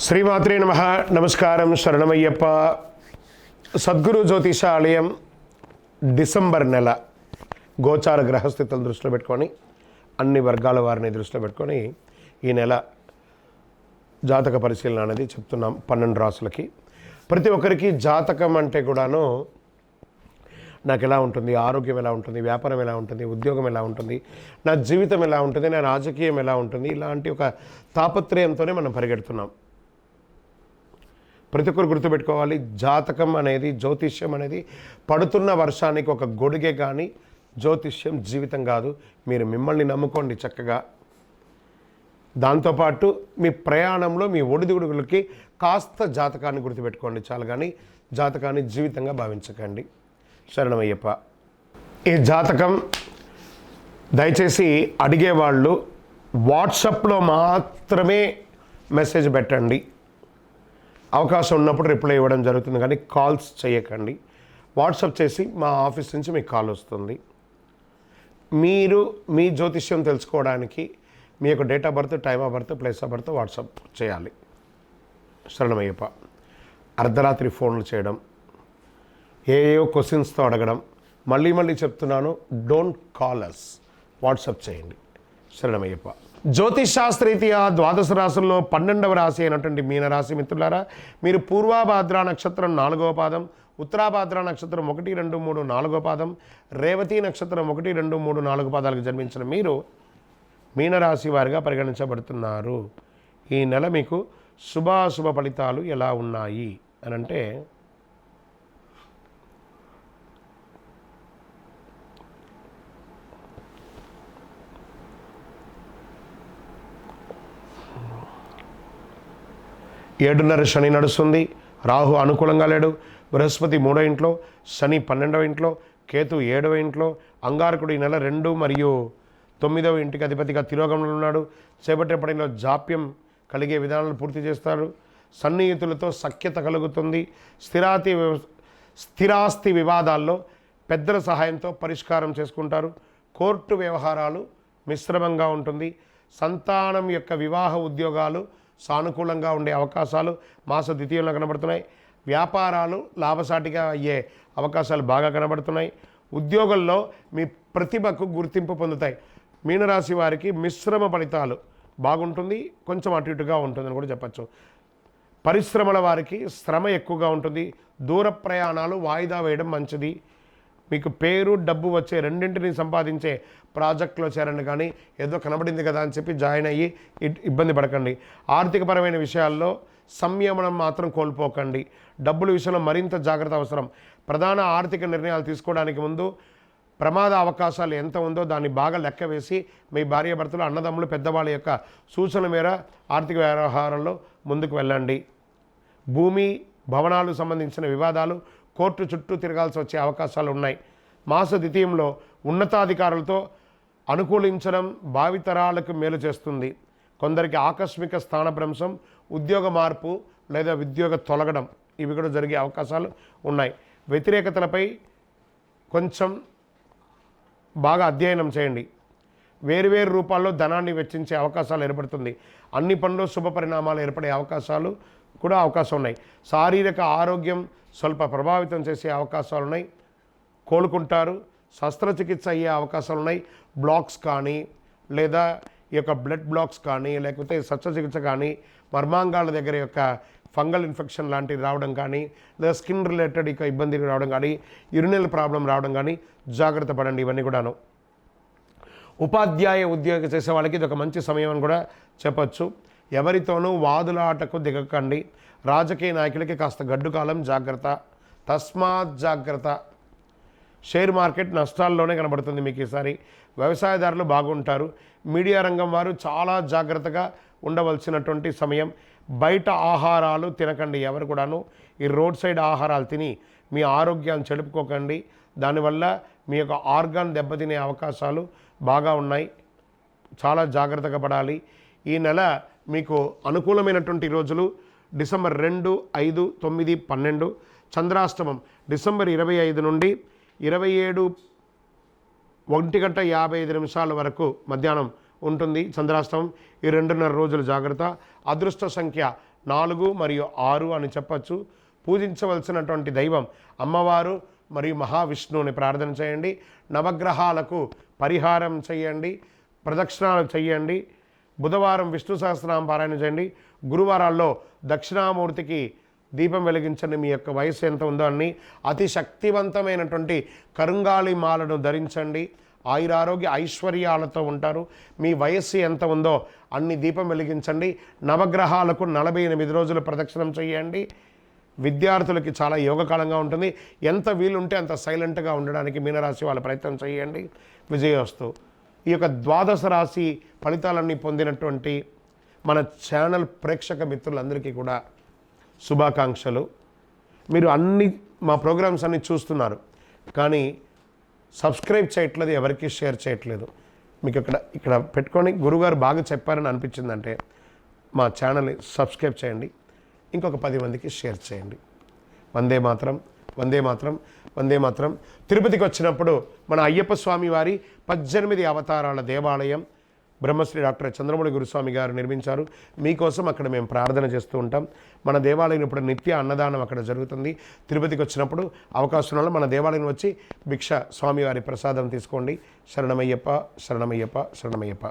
శ్రీమాత్రే నమః. నమస్కారం, శరణమయ్యప్ప. సద్గురు జ్యోతిష ఆలయం డిసెంబర్ నెల గోచార గ్రహస్థితులను దృష్టిలో పెట్టుకొని అన్ని వర్గాల వారిని దృష్టిలో పెట్టుకొని ఈ నెల జాతక పరిశీలన అనేది చెప్తున్నాం. 12 రాసులకి ప్రతి ఒక్కరికి జాతకం అంటే కూడాను నాకు ఎలా ఉంటుంది, ఆరోగ్యం ఎలా ఉంటుంది, వ్యాపారం ఎలా ఉంటుంది, ఉద్యోగం ఎలా ఉంటుంది, నా జీవితం ఎలా ఉంటుంది, నా రాజకీయం ఎలా ఉంటుంది, ఇలాంటి ఒక తాపత్రయంతోనే మనం పరిగెడుతున్నాం. ప్రతి ఒక్కరు గుర్తుపెట్టుకోవాలి, జాతకం అనేది, జ్యోతిష్యం అనేది పడుతున్న వర్షానికి ఒక గొడుగే కానీ జ్యోతిష్యం జీవితం కాదు. మీరు మిమ్మల్ని నమ్ముకోండి చక్కగా. దాంతోపాటు మీ ప్రయాణంలో మీ ఒడిదుడుగులకి కాస్త జాతకాన్ని గుర్తుపెట్టుకోండి చాలు, కానీ జాతకాన్ని జీవితంగా భావించకండి. శరణమయ్యప్ప. ఈ జాతకం దయచేసి అడిగేవాళ్ళు వాట్సాప్లో మాత్రమే మెసేజ్ పెట్టండి. అవకాశం ఉన్నప్పుడు రిప్లై ఇవ్వడం జరుగుతుంది, కానీ కాల్స్ చేయకండి. వాట్సాప్ చేసి మా ఆఫీస్ నుంచి మీకు కాల్ వస్తుంది. మీరు మీ జ్యోతిష్యం తెలుసుకోవడానికి మీ యొక్క date of birth, time of birth, place of birth WhatsApp చేయాలి. శరణమయ్యప్ప. అర్ధరాత్రి ఫోన్లు చేయడం, ఏయో క్వశ్చన్స్తో అడగడం, మళ్ళీ చెప్తున్నాను, డోంట్ కాల్ అస్, వాట్సాప్ చేయండి. శరణమయ్యప్ప. జ్యోతిష్ శాస్త్రరీత్యా ద్వాదశ రాశుల్లో 12వ రాశి అయినటువంటి మీనరాశి మిత్రులారా, మీరు పూర్వాభాద్ర నక్షత్రం 4వ పాదం, ఉత్తరాభాద్ర నక్షత్రం 1, 2, 3, 4వ పాదం, రేవతి నక్షత్రం 1, 2, 3, 4 పాదాలకు జన్మించిన మీరు మీనరాశి వారిగా పరిగణించబడుతున్నారు. ఈ నెల మీకు శుభాశుభ ఫలితాలు ఎలా ఉన్నాయి అని అంటే, ఏడున్నర శని నడుస్తుంది. రాహు అనుకూలంగా లేడు. బృహస్పతి 3వ ఇంట్లో, శని 12వ ఇంట్లో, కేతు 7వ ఇంట్లో, అంగారకుడు ఈ నెల 2 మరియు 9వ ఇంటికి అధిపతిగా తిరోగమనంలో ఉన్నాడు. చేపట్టే పనిలో జాప్యం కలిగే విధానాలు పూర్తి చేస్తారు. సన్నిహితులతో సఖ్యత కలుగుతుంది. స్థిరాస్తి వివాదాల్లో పెద్దల సహాయంతో పరిష్కారం చేసుకుంటారు. కోర్టు వ్యవహారాలు మిశ్రమంగా ఉంటుంది. సంతానం యొక్క వివాహ ఉద్యోగాలు సానుకూలంగా ఉండే అవకాశాలు మాస ద్వితీయంలో కనబడుతున్నాయి. వ్యాపారాలు లాభసాటిగా అయ్యే అవకాశాలు బాగా కనబడుతున్నాయి. ఉద్యోగంలో మీ ప్రతిభకు గుర్తింపు పొందుతాయి. మీనరాశి వారికి మిశ్రమ ఫలితాలు బాగుంటుంది, కొంచెం అటు ఇటుగా ఉంటుందని కూడా చెప్పచ్చు. పరిశ్రమల వారికి శ్రమ ఎక్కువగా ఉంటుంది. దూర ప్రయాణాలు వాయిదా వేయడం మంచిది. మీకు పేరు, డబ్బు వచ్చే రెండింటిని సంపాదించే ప్రాజెక్టులో చేరండి, కానీ ఏదో కనబడింది కదా అని చెప్పి జాయిన్ అయ్యి ఇబ్బంది పడకండి. ఆర్థికపరమైన విషయాల్లో సంయమనం మాత్రం కోల్పోకండి. డబ్బుల విషయంలో మరింత జాగ్రత్త అవసరం. ప్రధాన ఆర్థిక నిర్ణయాలు తీసుకోవడానికి ముందు ప్రమాద అవకాశాలు ఎంత ఉందో దాన్ని బాగా లెక్క వేసి మీ భార్యాభర్తలు, అన్నదమ్ములు, పెద్దవాళ్ళ యొక్క సూచన మేర ఆర్థిక వ్యవహారంలో ముందుకు వెళ్ళండి. భూమి, భవనాలు సంబంధించిన వివాదాలు కోర్టు చుట్టూ తిరగాల్సి వచ్చే అవకాశాలు ఉన్నాయి. మాస ద్వితీయంలో ఉన్నతాధికారులతో అనుకూలించడం భావితరాలకు మేలు చేస్తుంది. కొందరికి ఆకస్మిక స్థానభ్రంశం, ఉద్యోగ మార్పు లేదా ఉద్యోగ తొలగడం ఇవి కూడా జరిగే అవకాశాలు ఉన్నాయి. వ్యతిరేకతలపై కొంచెం బాగా అధ్యయనం చేయండి. వేరువేరు రూపాల్లో ధనాన్ని వెచ్చించే అవకాశాలు ఏర్పడుతుంది. అన్ని పనుల్లో శుభ పరిణామాలు ఏర్పడే అవకాశాలు కూడా అవకాశం ఉన్నాయి. శారీరక ఆరోగ్యం స్వల్ప ప్రభావితం చేసే అవకాశాలు ఉన్నాయి. కోలుకుంటారు. శస్త్రచికిత్స అయ్యే అవకాశాలు ఉన్నాయి. బ్లాక్స్ కానీ, లేదా ఈ యొక్క బ్లడ్ బ్లాక్స్ కానీ, లేకపోతే శస్త్రచికిత్స కానీ, మర్మాంగాల దగ్గర యొక్క ఫంగల్ ఇన్ఫెక్షన్ లాంటివి రావడం కానీ, లేదా స్కిన్ రిలేటెడ్ ఇక ఇబ్బంది రావడం కానీ, యూరినల్ ప్రాబ్లం రావడం కానీ జాగ్రత్త పడండి. ఇవన్నీ కూడాను. ఉపాధ్యాయ ఉద్యోగం చేసే వాళ్ళకి ఇది ఒక మంచి సమయం అని కూడా చెప్పచ్చు. ఎవరితోనూ వాదులాటకు దిగకండి. రాజకీయ నాయకులకి కాస్త గడ్డు కాలం, జాగ్రత్త, తస్మాత్ జాగ్రత్త. షేర్ మార్కెట్ నష్టాల్లోనే కనబడుతుంది మీకు ఈసారి. వ్యవసాయదారులు బాగుంటారు. మీడియా రంగం వారు చాలా జాగ్రత్తగా ఉండవలసినటువంటి సమయం. బయట ఆహారాలు తినకండి ఎవరు కూడాను. ఈ రోడ్ సైడ్ ఆహారాలు తిని మీ ఆరోగ్యాన్ని చెడుపుకోకండి. దానివల్ల మీ యొక్క ఆర్గాన్ దెబ్బతినే అవకాశాలు బాగా ఉన్నాయి. చాలా జాగ్రత్తగా పడాలి. ఈ నెల మీకు అనుకూలమైనటువంటి రోజులు డిసెంబర్ 2, 5, 9, 12. చంద్రాష్టమం డిసెంబర్ 25 నుండి 27 1:55 వరకు మధ్యాహ్నం ఉంటుంది చంద్రాష్టమం. ఈ 2.5 రోజులు జాగ్రత్త. అదృష్ట సంఖ్య 4 మరియు 6 అని చెప్పచ్చు. పూజించవలసినటువంటి దైవం అమ్మవారు మరియు మహావిష్ణువుని ప్రార్థన చేయండి. నవగ్రహాలకు పరిహారం చేయండి, ప్రదక్షిణాలు చేయండి. బుధవారం విష్ణు సహస్రనామ పారాయణ చేయండి. గురువారాల్లో దక్షిణామూర్తికి దీపం వెలిగించండి. మీ యొక్క వయసు ఎంత ఉందో అని అతి శక్తివంతమైనటువంటి కరుంగాళి మాలను ధరించండి. ఆయురారోగ్య ఐశ్వర్యాలతో ఉంటారు. మీ వయస్సు ఎంత ఉందో అన్ని దీపం వెలిగించండి. నవగ్రహాలకు 48 రోజులు ప్రదక్షిణం చేయండి. విద్యార్థులకి చాలా యోగకాలంగా ఉంటుంది. ఎంత వీలుంటే అంత సైలెంట్గా ఉండడానికి మీనరాశి వాళ్ళ ప్రయత్నం చేయండి. విజయోస్తు. ఈ యొక్క ద్వాదశ రాశి ఫలితాలన్నీ పొందినటువంటి మన ఛానల్ ప్రేక్షక మిత్రులందరికీ కూడా శుభాకాంక్షలు. మీరు మా ప్రోగ్రామ్స్ అన్నీ చూస్తున్నారు, కానీ సబ్స్క్రైబ్ చేయట్లేదు, ఎవరికి షేర్ చేయట్లేదు. మీకు ఇక్కడ పెట్టుకొని గురుగారు బాగా చెప్పారని అనిపించిందంటే మా ఛానల్ని సబ్స్క్రైబ్ చేయండి, ఇంకొక 10 మందికి షేర్ చేయండి. వందే మాత్రం, వందే మాత్రం, వందే మాత్రం. తిరుపతికి వచ్చినప్పుడు మన అయ్యప్ప స్వామి వారి 18 అవతారాల దేవాలయం బ్రహ్మశ్రీ డాక్టర్ చంద్రమౌళి గురుస్వామి గారు నిర్మించారు. మీకోసం అక్కడ మేము ప్రార్థన చేస్తూ ఉంటాం. మన దేవాలయం ఇప్పుడు నిత్య అన్నదానం అక్కడ జరుగుతుంది. తిరుపతికి వచ్చినప్పుడు అవకాశం వల్ల మన దేవాలయం వచ్చి భిక్ష స్వామివారి ప్రసాదం తీసుకోండి. శరణమయ్యప్ప, శరణమయ్యప్ప, శరణమయ్యప్ప.